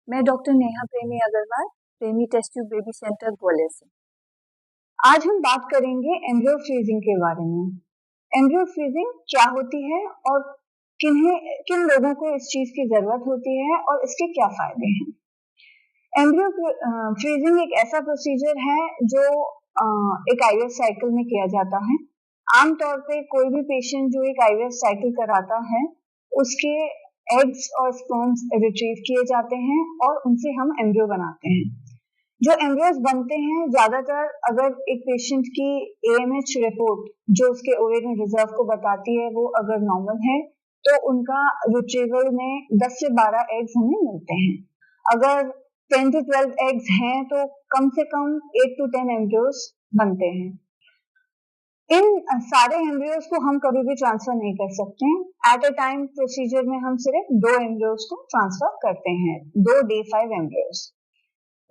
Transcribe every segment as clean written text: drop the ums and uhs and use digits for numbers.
मैं doctor Neha Premi Agrawal, Premi test tube baby centre Gwalior से। आज हम बात करेंगे एम्ब्रियो फ्रीजिंग के बारे में। एम्ब्रियो फ्रीजिंग क्या होती है और किन लोगों को इस चीज की जरूरत होती है और इसके क्या फायदे हैं। एम्ब्रियो फ्रीजिंग एक ऐसा प्रोसीजर है जो एक आईवीएफ साइकिल में किया जाता है। आमतौर पे कोई भी पेशेंट जो एक आईवीएफ साइकिल कराता है उसके एग्स और स्पर्म्स रिट्रीव किए जाते हैं और उनसे हम एम्ब्रियो बनाते हैं। जो एम्ब्रियोज बनते हैं ज्यादातर अगर एक पेशेंट की एएमएच रिपोर्ट जो उसके ओवेरियन रिजर्व को बताती है वो अगर नॉर्मल है तो उनका रिट्रीवल में 10 से 12 एग्स हमें मिलते हैं। अगर 10 to 12 एग्स हैं तो कम से कम 8 to 10 एम्ब्रियोज बनते हैं। इन सारे एम्ब्रियोज को हम कभी भी ट्रांसफर नहीं कर सकते हैं। एट अ टाइम प्रोसीजर में हम सिर्फ 2 एम्ब्रियोज को ट्रांसफर करते हैं, 2 day 5 एम्ब्रियोज।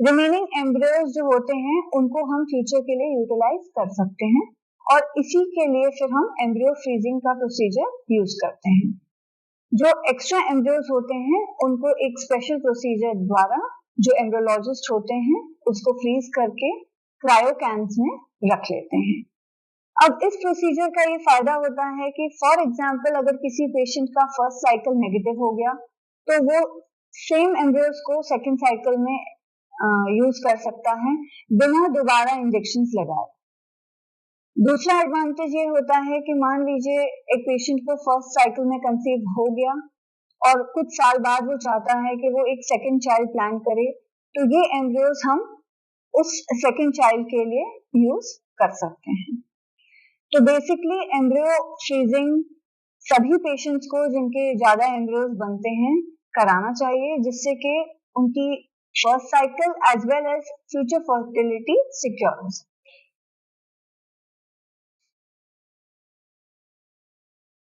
रिमेनिंग एम्ब्रियोज जो होते हैं उनको हम फ्यूचर के लिए यूटिलाइज कर सकते हैं और इसी के लिए फिर हम एम्ब्रियो फ्रीजिंग का प्रोसीजर यूज करते हैं। जो एक्स्ट्रा एम्ब्रियोज होते हैं उनको एक स्पेशल प्रोसीजर द्वारा जो एम्ब्रियोलॉजिस्ट होते हैं उसको फ्रीज करके क्रायो कैन्स में रख लेते हैं। अब इस प्रोसीजर का ये फायदा होता है कि फॉर एग्जाम्पल अगर किसी पेशेंट का फर्स्ट साइकिल नेगेटिव हो गया तो वो सेम एम्ब्रियोज को सेकेंड साइकिल में यूज कर सकता है बिना दोबारा इंजेक्शन लगाए। दूसरा एडवांटेज ये होता है कि मान लीजिए एक पेशेंट को फर्स्ट साइकिल में कंसीव हो गया और कुछ साल बाद वो चाहता है कि वो एक सेकेंड चाइल्ड प्लान करे तो ये एम्ब्रियोज हम उस सेकेंड चाइल्ड के लिए यूज कर सकते हैं। तो बेसिकली एम्ब्रियो फ्रीजिंग सभी पेशेंट्स को जिनके ज्यादा एम्ब्रियोज बनते हैं कराना चाहिए जिससे कि उनकी first cycle as well as future fertility secure हो।